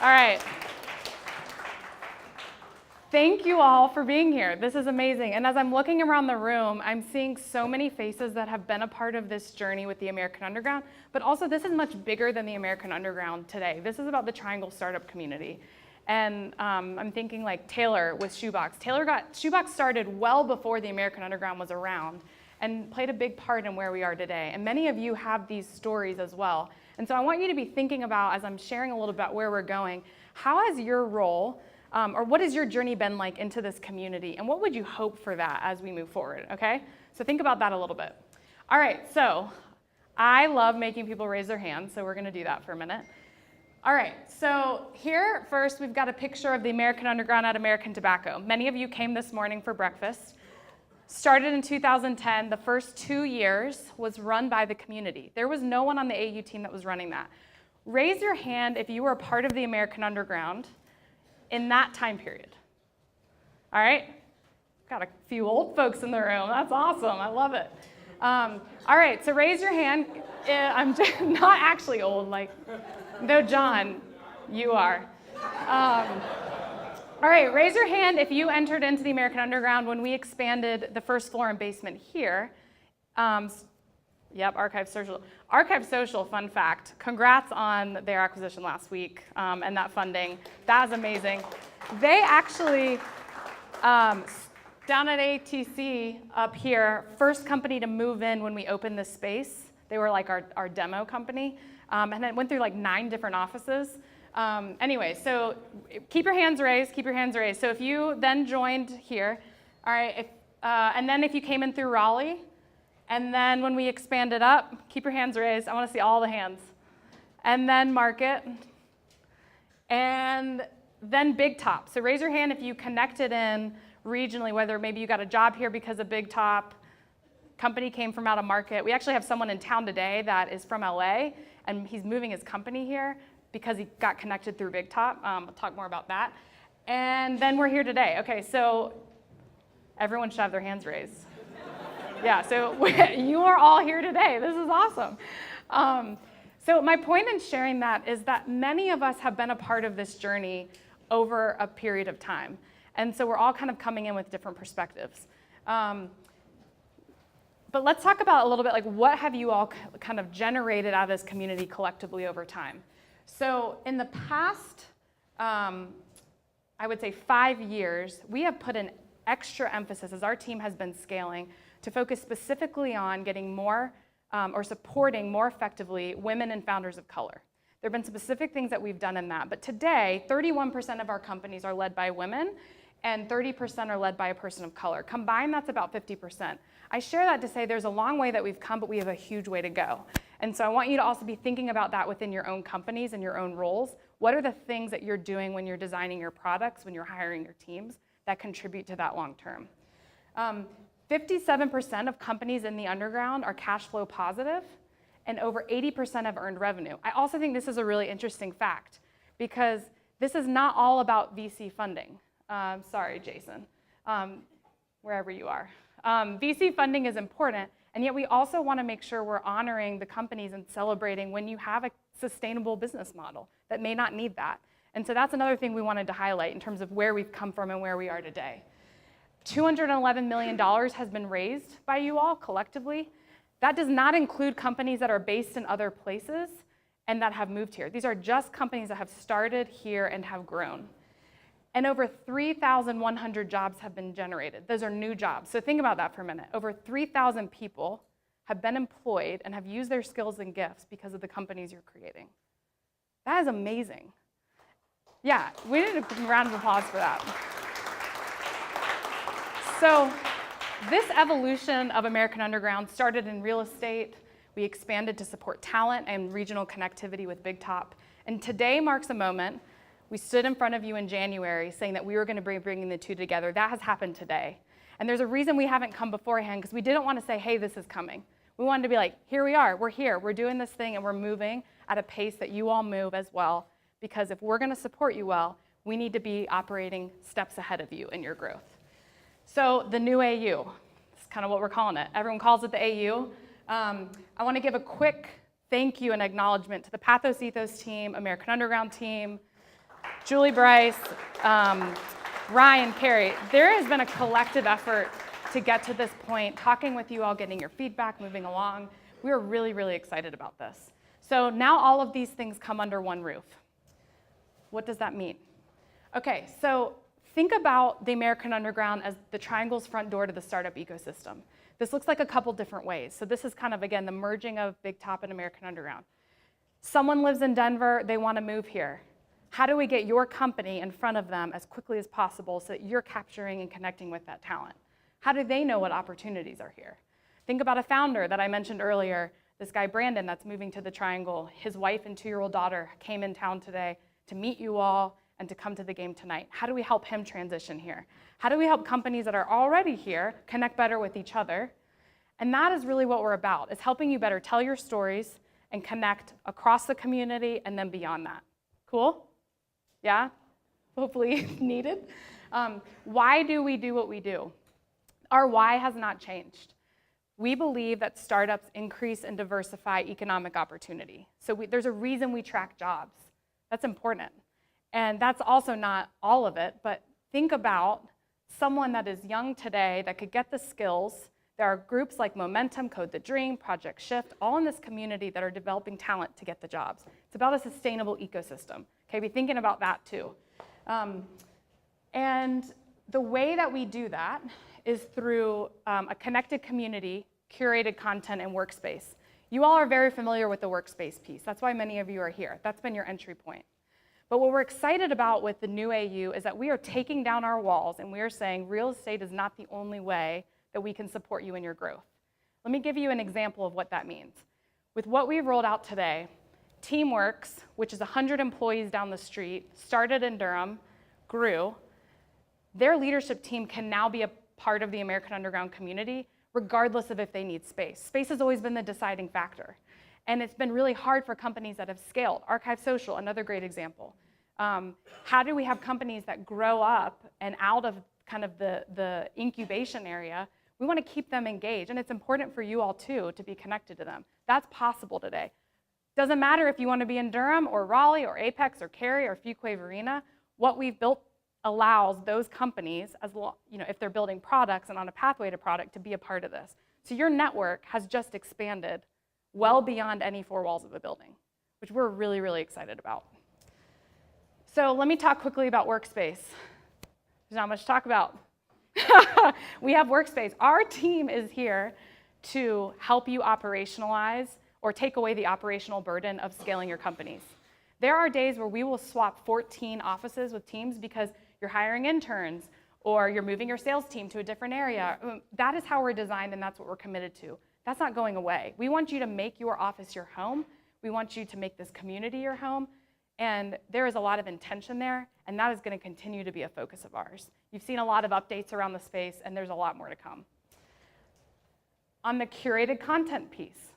All right. Thank you all for being here. This is amazing. And as I'm looking around the room, I'm seeing so many faces that have been a part of this journey with the American Underground, but also this is much bigger than the American Underground today. This is about the Triangle startup community. And I'm thinking like Taylor with Shoebox. Shoebox started well before the American Underground was around and played a big part in where we are today. And many of you have these stories as well. And so I want you to be thinking about, as I'm sharing a little about where we're going, how has your role or what has your journey been like into this community? And what would you hope for that as we move forward, okay? So think about that a little bit. All right, so I love making people raise their hands, so we're gonna do that for a minute. All right, so here first we've got a picture of the American Underground at American Tobacco. Many of you came this morning for breakfast. Started in 2010, the first 2 years was run by the community. There was no one on the AU team that was running that. Raise your hand if you were a part of the American Underground in that time period. All right? Got a few old folks in the room. That's awesome. I love it. All right, so raise your hand. I'm not actually old, like, no, John, you are. All right, raise your hand if you entered into the American Underground when we expanded the first floor and basement here. Yep, Archive Social. Archive Social, fun fact, congrats on their acquisition last week and that funding. That is amazing. They actually, down at ATC up here, first company to move in when we opened this space. They were like our demo company. And it went through like 9 different offices. Anyway, so keep your hands raised, keep your hands raised. So if you then joined here, all right, and then if you came in through Raleigh, and then when we expanded up, keep your hands raised. I want to see all the hands. And then Market. And then Big Top. So raise your hand if you connected in regionally, whether maybe you got a job here because of Big Top, company came from out of Market. We actually have someone in town today that is from LA, and he's moving his company here because he got connected through Big Top. We'll talk more about that. And then we're here today. Okay, so everyone should have their hands raised. Yeah, so you are all here today. This is awesome. So my point in sharing that is that many of us have been a part of this journey over a period of time. And so we're all kind of coming in with different perspectives. But let's talk about a little bit like what have you all kind of generated out of this community collectively over time. So in the past, I would say 5 years, we have put an extra emphasis as our team has been scaling to focus specifically on getting more or supporting more effectively women and founders of color. There have been specific things that we've done in that, but today 31% of our companies are led by women and 30% are led by a person of color. Combined, that's about 50%. I share that to say there's a long way that we've come, but we have a huge way to go. And so I want you to also be thinking about that within your own companies and your own roles. What are the things that you're doing when you're designing your products, when you're hiring your teams, that contribute to that long term? 57% of companies in the underground are cash flow positive, and over 80% have earned revenue. I also think this is a really interesting fact because this is not all about VC funding. Sorry, Jason, wherever you are. VC funding is important, and yet we also want to make sure we're honoring the companies and celebrating when you have a sustainable business model that may not need that. And so that's another thing we wanted to highlight in terms of where we've come from and where we are today. $211 million has been raised by you all collectively. That does not include companies that are based in other places and that have moved here. These are just companies that have started here and have grown. And over 3,100 jobs have been generated. Those are new jobs. So think about that for a minute. Over 3,000 people have been employed and have used their skills and gifts because of the companies you're creating. That is amazing. Yeah, we need a round of applause for that. So this evolution of American Underground started in real estate. We expanded to support talent and regional connectivity with Big Top. And today marks a moment. We stood in front of you in January saying that we were going to be bringing the two together. That has happened today. And there's a reason we haven't come beforehand because we didn't want to say, hey, this is coming. We wanted to be like, here we are, we're here, we're doing this thing and we're moving at a pace that you all move as well. Because if we're going to support you well, we need to be operating steps ahead of you in your growth. So the new AU, that's kind of what we're calling it. Everyone calls it the AU. I want to give a quick thank you and acknowledgement to the Pathos Ethos team, American Underground team, Julie Bryce, Ryan, Carrie, there has been a collective effort to get to this point, talking with you all, getting your feedback, moving along. We are really, really excited about this. So now all of these things come under one roof. What does that mean? Okay, so think about the American Underground as the Triangle's front door to the startup ecosystem. This looks like a couple different ways. So this is kind of, again, the merging of Big Top and American Underground. Someone lives in Denver, they want to move here. How do we get your company in front of them as quickly as possible so that you're capturing and connecting with that talent? How do they know what opportunities are here? Think about a founder that I mentioned earlier, this guy Brandon that's moving to the Triangle. His wife and 2-year-old daughter came in town today to meet you all and to come to the game tonight. How do we help him transition here? How do we help companies that are already here connect better with each other? And that is really what we're about, is helping you better tell your stories and connect across the community and then beyond that. Cool? Yeah? Hopefully needed. Why do we do what we do? Our why has not changed. We believe that startups increase and diversify economic opportunity. So there's a reason we track jobs. That's important. And that's also not all of it, but think about someone that is young today that could get the skills. There are groups like Momentum, Code the Dream, Project Shift, all in this community that are developing talent to get the jobs. It's about a sustainable ecosystem. Okay, be thinking about that too. And the way that we do that is through a connected community, curated content, and workspace. You all are very familiar with the workspace piece. That's why many of you are here. That's been your entry point. But what we're excited about with the new AU is that we are taking down our walls and we are saying real estate is not the only way that we can support you in your growth. Let me give you an example of what that means. With what we've rolled out today, Teamworks, which is 100 employees down the street, started in Durham, grew. Their leadership team can now be a part of the American Underground community, regardless of if they need space. Space has always been the deciding factor. And it's been really hard for companies that have scaled. Archive Social, another great example. How do we have companies that grow up and out of kind of the incubation area? We want to keep them engaged. And it's important for you all, too, to be connected to them. That's possible today. Doesn't matter if you want to be in Durham or Raleigh or Apex or Cary or Fuquay Varina. What we've built allows those companies, if they're building products and on a pathway to product, to be a part of this. So your network has just expanded well beyond any 4 walls of a building, which we're really, really excited about. So let me talk quickly about Workspace. There's not much to talk about. We have Workspace. Our team is here to help you operationalize or take away the operational burden of scaling your companies. There are days where we will swap 14 offices with teams because you're hiring interns or you're moving your sales team to a different area. That is how we're designed and that's what we're committed to. That's not going away. We want you to make your office your home. We want you to make this community your home. And there is a lot of intention there, and that is going to continue to be a focus of ours. You've seen a lot of updates around the space, and there's a lot more to come. On the curated content piece,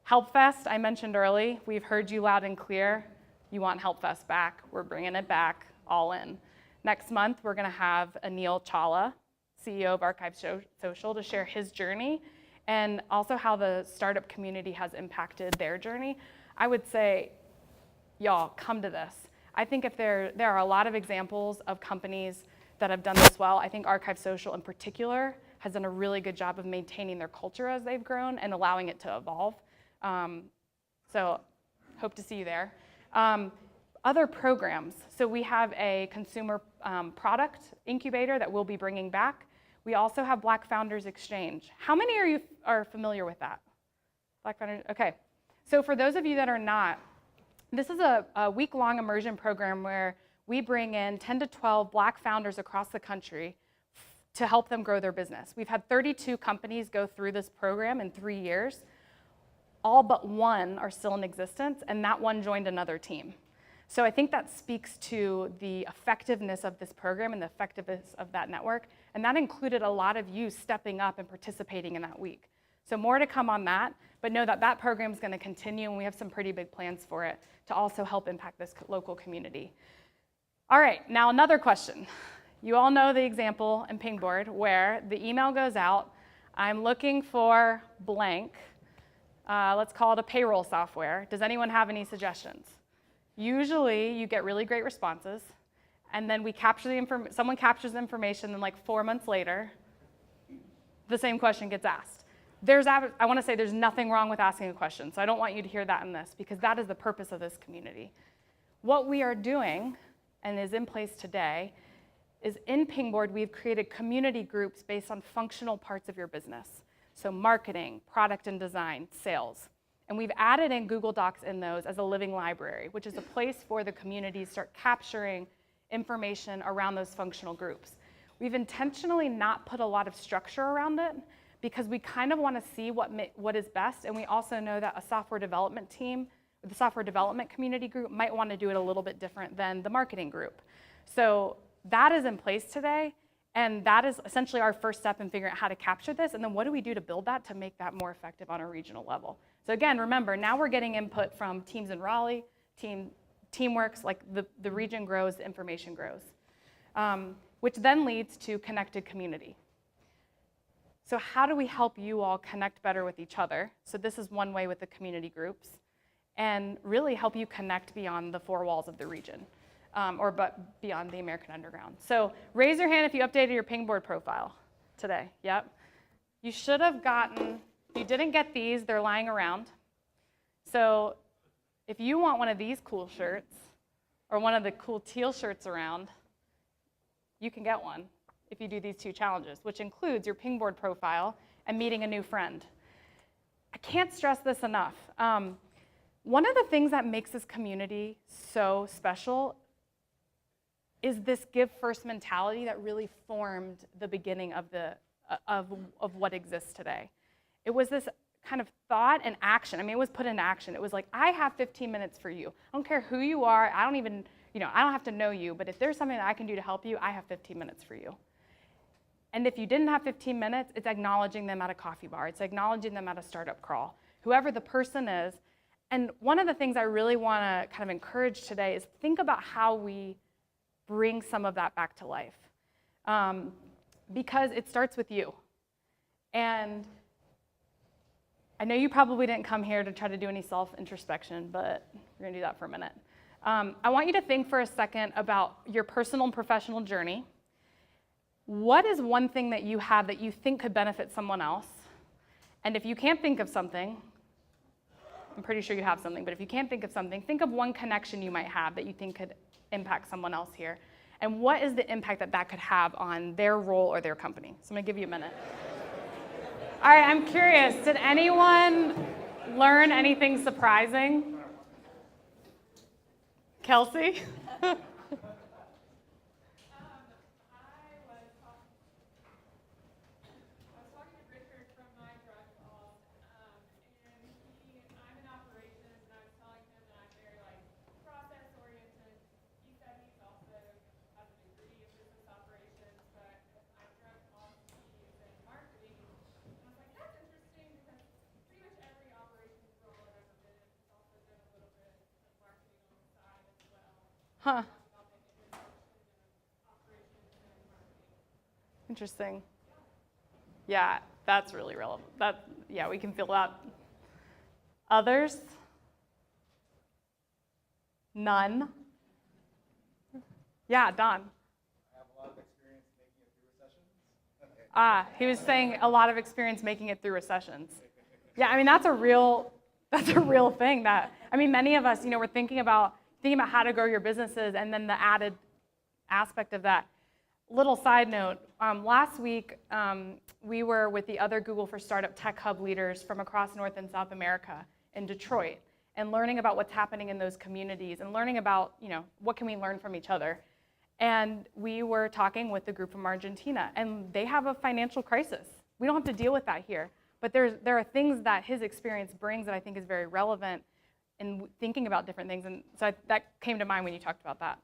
HelpFest, I mentioned early, we've heard you loud and clear. You want HelpFest back. We're bringing it back, all in. Next month, we're going to have Anil Chawla, CEO of Archive Social, to share his journey and also how the startup community has impacted their journey. I would say, y'all, come to this. I think if there are a lot of examples of companies that have done this well. I think Archive Social in particular has done a really good job of maintaining their culture as they've grown and allowing it to evolve. So hope to see you there. Other programs. So we have a consumer product incubator that we'll be bringing back. We also have Black Founders Exchange. How many of you are familiar with that? Black Founders, okay. So for those of you that are not, this is a week-long immersion program where we bring in 10 to 12 Black founders across the country to help them grow their business. We've had 32 companies go through this program in 3 years. All but one are still in existence, and that one joined another team. So I think that speaks to the effectiveness of this program and the effectiveness of that network, and that included a lot of you stepping up and participating in that week. So more to come on that, but know that that program is going to continue, and we have some pretty big plans for it to also help impact this local community. All right, now another question. You all know the example in Pingboard where the email goes out, I'm looking for blank. Let's call it a payroll software. Does anyone have any suggestions? Usually you get really great responses. And then we capture the someone captures the information, and like 4 months later, the same question gets asked. I want to say there's nothing wrong with asking a question, so I don't want you to hear that in this, because that is the purpose of this community. What we are doing, and is in place today, is in Pingboard, we've created community groups based on functional parts of your business. So marketing, product and design, sales. And we've added in Google Docs in those as a living library, which is a place for the community to start capturing information around those functional groups. We've intentionally not put a lot of structure around it because we kind of want to see what is best, and we also know that a software development team, the software development community group, might want to do it a little bit different than the marketing group. So that is in place today, and that is essentially our first step in figuring out how to capture this, and then what do we do to build that to make that more effective on a regional level. So again, remember, now we're getting input from teams in Raleigh, Teamworks, like the region grows, the information grows, which then leads to connected community. So how do we help you all connect better with each other? So this is one way with the community groups, and really help you connect beyond the four walls of the region, but beyond the American Underground. So raise your hand if you updated your Pingboard profile today. Yep. You should have gotten, if you didn't get these, they're lying around. So if you want one of these cool shirts, or one of the cool teal shirts around, you can get one if you do these 2 challenges, which includes your Pingboard profile and meeting a new friend. I can't stress this enough. One of the things that makes this community so special is this give first mentality that really formed the beginning of what exists today. It was this kind of thought and action. I mean, it was put into action. It was like, I have 15 minutes for you. I don't care who you are. I don't even, I don't have to know you, but if there's something that I can do to help you, I have 15 minutes for you. And if you didn't have 15 minutes, it's acknowledging them at a coffee bar. It's acknowledging them at a startup crawl, whoever the person is. And one of the things I really want to kind of encourage today is think about how we bring some of that back to life. Because it starts with you. And I know you probably didn't come here to try to do any self-introspection, but we're going to do that for a minute. I want you to think for a second about your personal and professional journey. What is one thing that you have that you think could benefit someone else? And if you can't think of something, I'm pretty sure you have something, but if you can't think of something, think of one connection you might have that you think could impact someone else here. And what is the impact that that could have on their role or their company? So I'm going to give you a minute. All right, I'm curious, did anyone learn anything surprising? Kelsey? Huh. Interesting. Yeah, that's really relevant. Yeah, we can feel that. Others? None? Yeah, Don. I have a lot of experience making it through recessions. He was saying a lot of experience making it through recessions. Yeah, I mean, that's a real thing many of us, we're thinking about how to grow your businesses, and then the added aspect of that. Little side note, last week we were with the other Google for Startup Tech Hub leaders from across North and South America in Detroit, and learning about what's happening in those communities, and learning about, what can we learn from each other. And we were talking with the group from Argentina, and they have a financial crisis. We don't have to deal with that here, but there are things that his experience brings that I think is very relevant in thinking about different things, and so that came to mind when you talked about that.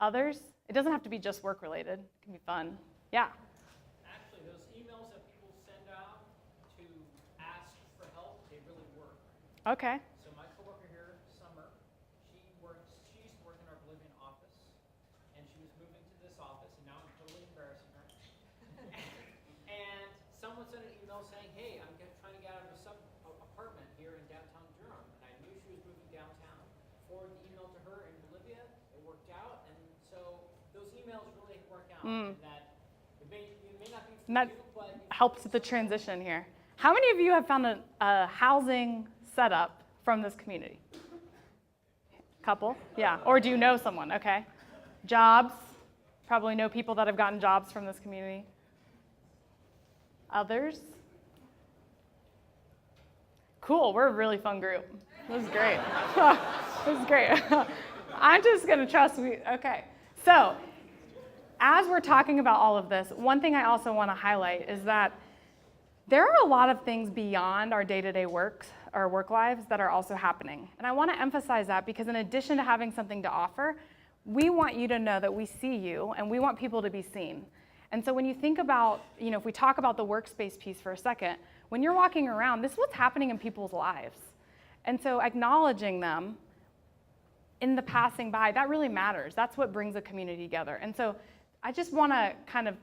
Others? It doesn't have to be just work-related. It can be fun. Yeah? Actually, those emails that people send out to ask for help, they really work. Okay. So my coworker here, Summer, she used to work in our Bolivian office, and she was moving to this office, and now I'm totally embarrassing her. And someone sent an email saying, hey, I'm trying to get out of a apartment here in downtown Durham, and I knew she was moving downtown. Forwarded the email to her in Bolivia. It worked out, and so and that it may not be for And that you, but if helps with the transition here. How many of you have found a housing setup from this community? Couple? Yeah. Or do you know someone? Okay. Jobs? Probably know people that have gotten jobs from this community. Others? Cool. We're a really fun group. This is great. This is great. I'm just going to trust we. Okay. So, as we're talking about all of this, one thing I also want to highlight is that there are a lot of things beyond our day-to-day our work lives that are also happening. And I want to emphasize that because in addition to having something to offer, we want you to know that we see you and we want people to be seen. And so when you think about, if we talk about the workspace piece for a second, when you're walking around, this is what's happening in people's lives. And so acknowledging them in the passing by, that really matters. That's what brings a community together. And so I just want to kind of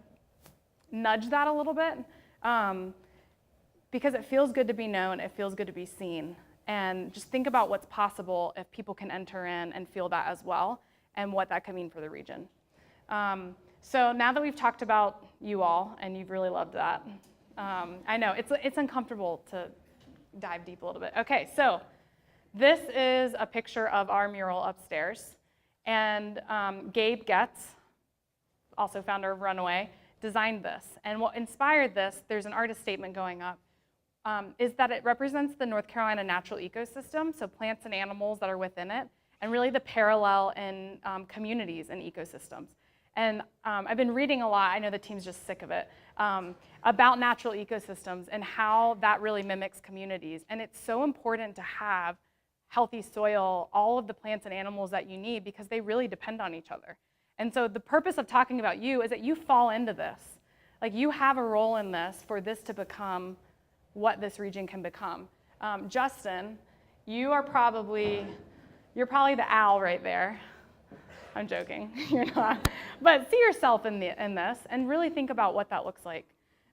nudge that a little bit because it feels good to be known, it feels good to be seen. And just think about what's possible if people can enter in and feel that as well and what that could mean for the region. So now that we've talked about you all, and you've really loved that, I know it's uncomfortable to dive deep a little bit. Okay, so this is a picture of our mural upstairs. And Gabe Getz, also founder of Runaway, designed this. And what inspired this, there's an artist statement going up, is that it represents the North Carolina natural ecosystem, so plants and animals that are within it, and really the parallel in communities and ecosystems. And I've been reading a lot, I know the team's just sick of it, about natural ecosystems and how that really mimics communities. And it's so important to have healthy soil, all of the plants and animals that you need because they really depend on each other. And so the purpose of talking about you is that you fall into this. Like you have a role in this for this to become what this region can become. Justin, you're probably the owl right there. I'm joking, you're not. But see yourself in this and really think about what that looks like.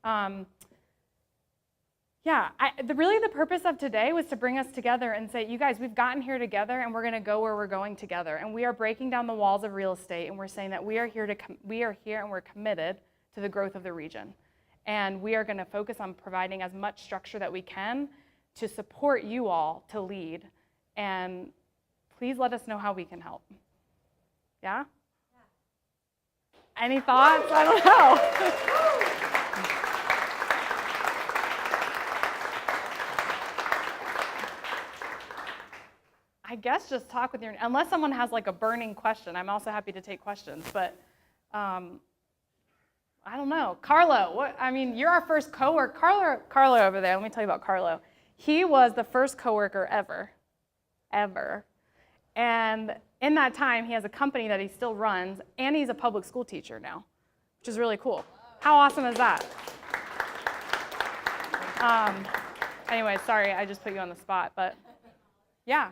Really the purpose of today was to bring us together and say, you guys, we've gotten here together and we're gonna go where we're going together. And we are breaking down the walls of real estate and we're saying that we are here and we're committed to the growth of the region. And we are gonna focus on providing as much structure that we can to support you all to lead. And please let us know how we can help. Yeah? Any thoughts? I don't know. I guess just talk with unless someone has like a burning question, I'm also happy to take questions, but I don't know. Carlo, you're our first coworker. Carlo over there, let me tell you about Carlo. He was the first coworker ever. And in that time, he has a company that he still runs, and he's a public school teacher now, which is really cool. How awesome is that? Anyway, sorry, I just put you on the spot, but yeah.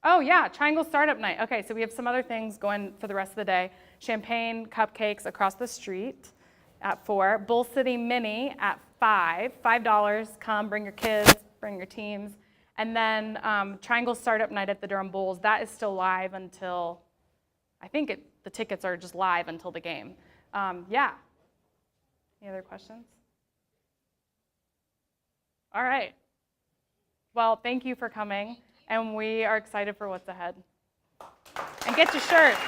Oh yeah, Triangle Startup Night. Okay, so we have some other things going for the rest of the day. Champagne, cupcakes across the street at 4. Bull City Mini at 5. $5, come, bring your kids, bring your teams. And then Triangle Startup Night at the Durham Bulls, that is still live until, the tickets are just live until the game. Yeah. Any other questions? All right. Well, thank you for coming, and we are excited for what's ahead. And get your shirts.